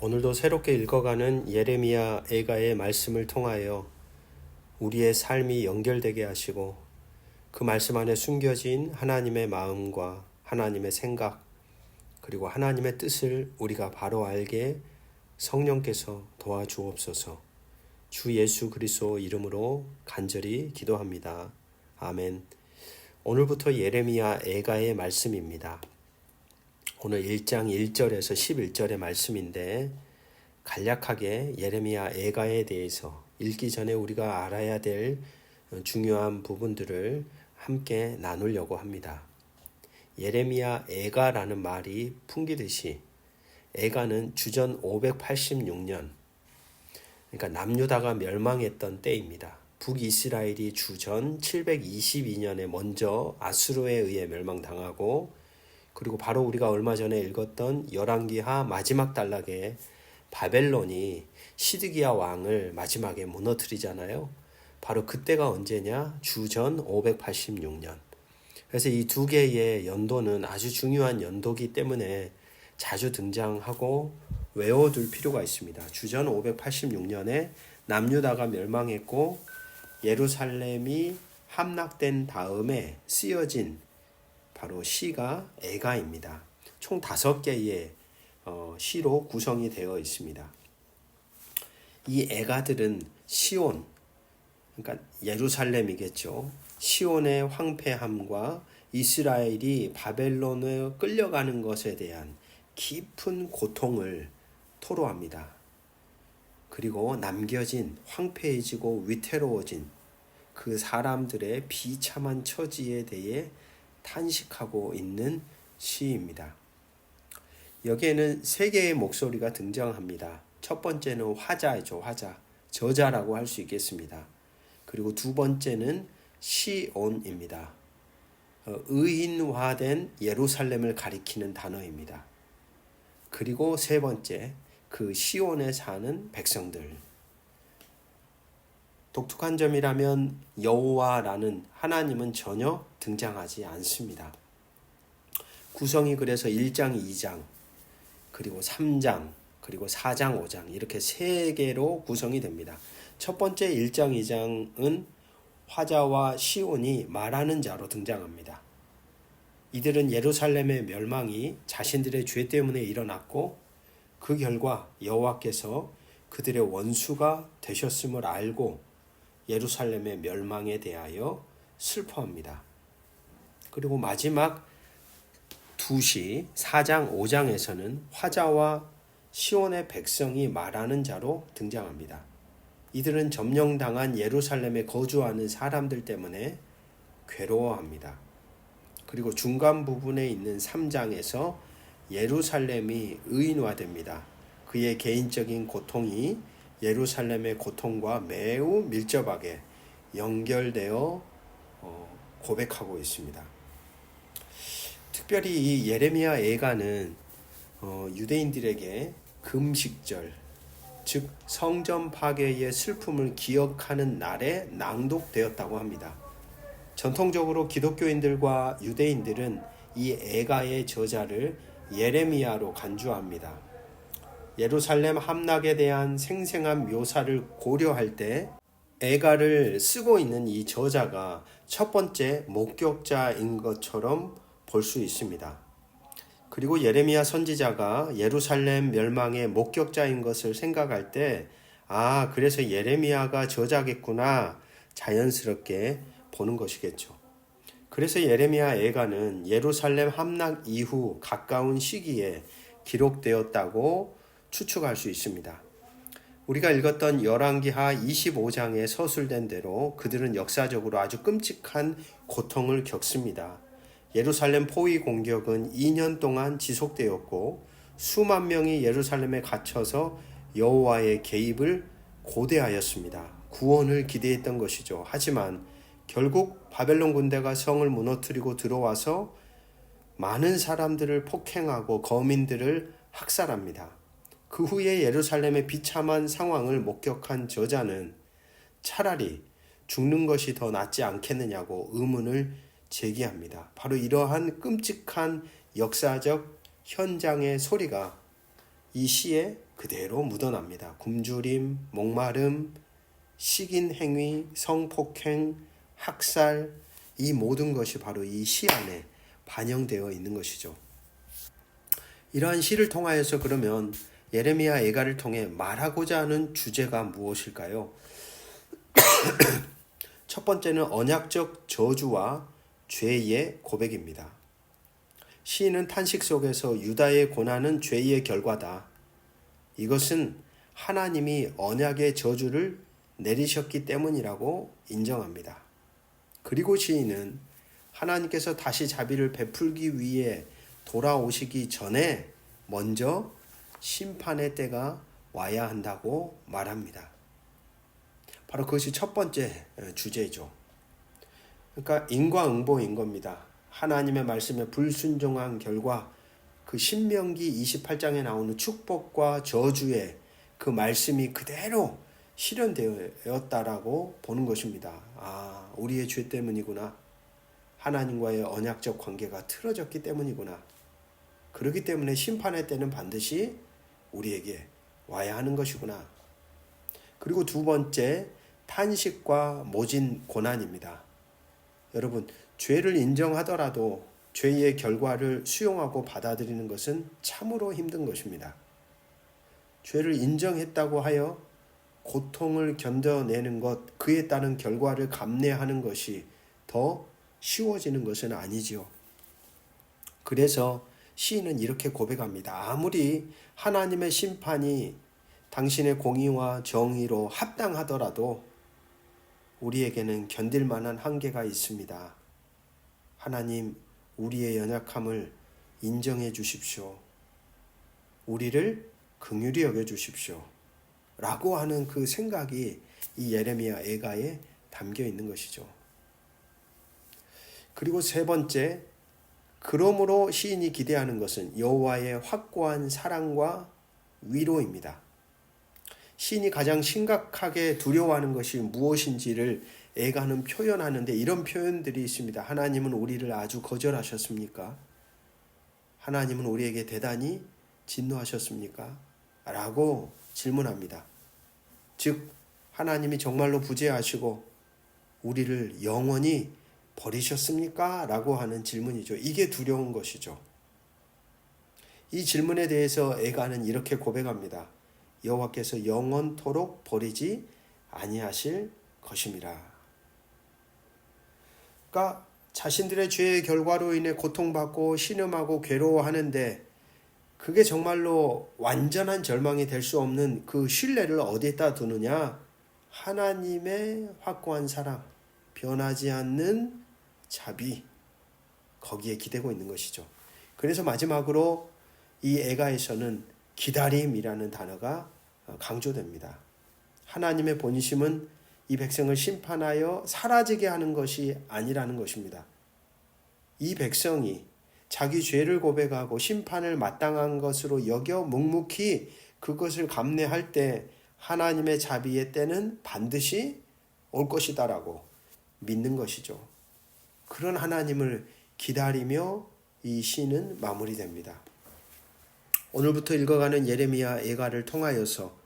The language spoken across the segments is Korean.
오늘도 새롭게 읽어가는 예레미야 애가의 말씀을 통하여 우리의 삶이 연결되게 하시고 그 말씀 안에 숨겨진 하나님의 마음과 하나님의 생각 그리고 하나님의 뜻을 우리가 바로 알게 성령께서 도와주옵소서. 주 예수 그리스도 이름으로 간절히 기도합니다. 아멘. 오늘부터 예레미야 애가의 말씀입니다. 오늘 1장 1절에서 11절의 말씀인데 간략하게 예레미야 애가에 대해서 읽기 전에 우리가 알아야 될 중요한 부분들을 함께 나누려고 합니다. 예레미야 애가라는 말이 풍기듯이 애가는 주전 586년 그러니까 남유다가 멸망했던 때입니다. 북이스라엘이 주전 722년에 먼저 아수르에 의해 멸망당하고 그리고 바로 우리가 얼마 전에 읽었던 열왕기하 마지막 단락에 바벨론이 시드기야 왕을 마지막에 무너뜨리잖아요. 바로 그때가 언제냐? 주전 586년. 그래서 이 두 개의 연도는 아주 중요한 연도기 때문에 자주 등장하고 외워둘 필요가 있습니다. 주전 586년에 남유다가 멸망했고 예루살렘이 함락된 다음에 쓰여진 바로 시가 애가입니다. 총 5개의 시로 구성이 되어 있습니다. 이 애가들은 시온, 그러니까 예루살렘이겠죠. 시온의 황폐함과 이스라엘이 바벨론에 끌려가는 것에 대한 깊은 고통을 토로합니다. 그리고 남겨진 황폐해지고 위태로워진 그 사람들의 비참한 처지에 대해 탄식하고 있는 시입니다. 여기에는 3개의 목소리가 등장합니다. 첫 번째는 화자이죠. 화자. 저자라고 할 수 있겠습니다. 그리고 두 번째는 시온입니다. 의인화된 예루살렘을 가리키는 단어입니다. 그리고 세 번째, 그 시온에 사는 백성들. 독특한 점이라면 여호와라는 하나님은 전혀 등장하지 않습니다. 구성이 그래서 1장, 2장, 그리고 3장, 그리고 4장, 5장 이렇게 3개로 구성이 됩니다. 첫 번째 1장, 2장은 화자와 시온이 말하는 자로 등장합니다. 이들은 예루살렘의 멸망이 자신들의 죄 때문에 일어났고 그 결과 여호와께서 그들의 원수가 되셨음을 알고 예루살렘의 멸망에 대하여 슬퍼합니다. 그리고 마지막 2시 4장 5장에서는 화자와 시온의 백성이 말하는 자로 등장합니다. 이들은 점령당한 예루살렘에 거주하는 사람들 때문에 괴로워합니다. 그리고 중간 부분에 있는 3장에서 예루살렘이 의인화됩니다. 그의 개인적인 고통이 예루살렘의 고통과 매우 밀접하게 연결되어 고백하고 있습니다. 특별히 이 예레미야 애가는 유대인들에게 금식절, 즉 성전 파괴의 슬픔을 기억하는 날에 낭독되었다고 합니다. 전통적으로 기독교인들과 유대인들은 이 애가의 저자를 예레미야로 간주합니다. 예루살렘 함락에 대한 생생한 묘사를 고려할 때 애가를 쓰고 있는 이 저자가 첫 번째 목격자인 것처럼 볼 수 있습니다. 그리고 예레미야 선지자가 예루살렘 멸망의 목격자인 것을 생각할 때 그래서 예레미야가 저자겠구나 자연스럽게 보는 것이겠죠. 그래서 예레미야 애가는 예루살렘 함락 이후 가까운 시기에 기록되었다고 추측할 수 있습니다. 우리가 읽었던 열왕기하 25장에 서술된 대로 그들은 역사적으로 아주 끔찍한 고통을 겪습니다. 예루살렘 포위 공격은 2년 동안 지속되었고 수만 명이 예루살렘에 갇혀서 여호와의 개입을 고대하였습니다. 구원을 기대했던 것이죠. 하지만 결국 바벨론 군대가 성을 무너뜨리고 들어와서 많은 사람들을 폭행하고 거민들을 학살합니다. 그 후에 예루살렘의 비참한 상황을 목격한 저자는 차라리 죽는 것이 더 낫지 않겠느냐고 의문을 제기합니다. 바로 이러한 끔찍한 역사적 현장의 소리가 이 시에 그대로 묻어납니다. 굶주림, 목마름, 식인 행위, 성폭행, 학살, 이 모든 것이 바로 이 시 안에 반영되어 있는 것이죠. 이러한 시를 통하여서 그러면 예레미야 애가를 통해 말하고자 하는 주제가 무엇일까요? 첫 번째는 언약적 저주와 죄의 고백입니다. 시인은 탄식 속에서 유다의 고난은 죄의 결과다. 이것은 하나님이 언약의 저주를 내리셨기 때문이라고 인정합니다. 그리고 시인은 하나님께서 다시 자비를 베풀기 위해 돌아오시기 전에 먼저 심판의 때가 와야 한다고 말합니다. 바로 그것이 첫 번째 주제죠. 그러니까 인과응보인 겁니다. 하나님의 말씀에 불순종한 결과 그 신명기 28장에 나오는 축복과 저주의 그 말씀이 그대로 실현되었다라고 보는 것입니다. 아, 우리의 죄 때문이구나. 하나님과의 언약적 관계가 틀어졌기 때문이구나. 그렇기 때문에 심판의 때는 반드시 우리에게 와야 하는 것이구나. 그리고 두 번째, 탄식과 모진 고난입니다. 여러분, 죄를 인정하더라도 죄의 결과를 수용하고 받아들이는 것은 참으로 힘든 것입니다. 죄를 인정했다고 하여 고통을 견뎌내는 것, 그에 따른 결과를 감내하는 것이 더 쉬워지는 것은 아니지요. 그래서 시인은 이렇게 고백합니다. 아무리 하나님의 심판이 당신의 공의와 정의로 합당하더라도 우리에게는 견딜 만한 한계가 있습니다. 하나님, 우리의 연약함을 인정해 주십시오. 우리를 긍휼히 여겨 주십시오. 라고 하는 그 생각이 이 예레미야 애가에 담겨 있는 것이죠. 그리고 세 번째, 그러므로 시인이 기대하는 것은 여호와의 확고한 사랑과 위로입니다. 시인이 가장 심각하게 두려워하는 것이 무엇인지를 애가는 표현하는데 이런 표현들이 있습니다. 하나님은 우리를 아주 거절하셨습니까? 하나님은 우리에게 대단히 진노하셨습니까? 라고 질문합니다. 즉 하나님이 정말로 부재하시고 우리를 영원히 버리셨습니까? 라고 하는 질문이죠. 이게 두려운 것이죠. 이 질문에 대해서 애가는 이렇게 고백합니다. 여호와께서 영원토록 버리지 아니하실 것임이라. 그러니까 자신들의 죄의 결과로 인해 고통받고 신음하고 괴로워하는데 그게 정말로 완전한 절망이 될 수 없는 그 신뢰를 어디에다 두느냐? 하나님의 확고한 사랑, 변하지 않는 자비, 거기에 기대고 있는 것이죠. 그래서 마지막으로 이 애가에서는 기다림이라는 단어가 강조됩니다. 하나님의 본심은 이 백성을 심판하여 사라지게 하는 것이 아니라는 것입니다. 이 백성이 자기 죄를 고백하고 심판을 마땅한 것으로 여겨 묵묵히 그것을 감내할 때 하나님의 자비의 때는 반드시 올 것이다라고 믿는 것이죠. 그런 하나님을 기다리며 이 시는 마무리됩니다. 오늘부터 읽어가는 예레미야 애가를 통하여서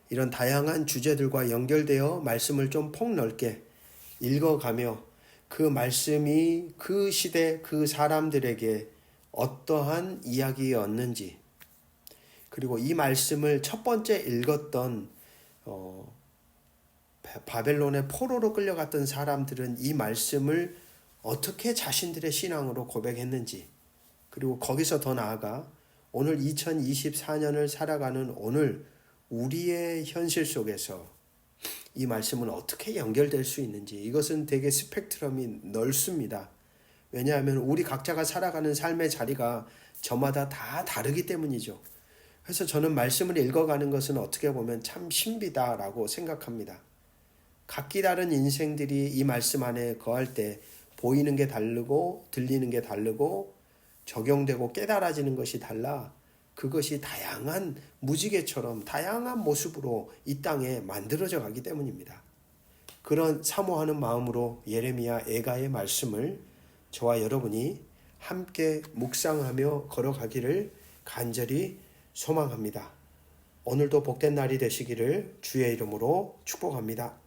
이런 다양한 주제들과 연결되어 말씀을 좀 폭넓게 읽어가며 그 말씀이 그 시대 그 사람들에게 어떠한 이야기였는지, 그리고 이 말씀을 첫 번째 읽었던 바벨론의 포로로 끌려갔던 사람들은 이 말씀을 어떻게 자신들의 신앙으로 고백했는지, 그리고 거기서 더 나아가 오늘 2024년을 살아가는 오늘 우리의 현실 속에서 이 말씀은 어떻게 연결될 수 있는지, 이것은 되게 스펙트럼이 넓습니다. 왜냐하면 우리 각자가 살아가는 삶의 자리가 저마다 다 다르기 때문이죠. 그래서 저는 말씀을 읽어가는 것은 어떻게 보면 참 신비다라고 생각합니다. 각기 다른 인생들이 이 말씀 안에 거할 때 보이는 게 다르고 들리는 게 다르고 적용되고 깨달아지는 것이 달라 그것이 다양한 무지개처럼 다양한 모습으로 이 땅에 만들어져 가기 때문입니다. 그런 사모하는 마음으로 예레미야 애가의 말씀을 저와 여러분이 함께 묵상하며 걸어가기를 간절히 소망합니다. 오늘도 복된 날이 되시기를 주의 이름으로 축복합니다.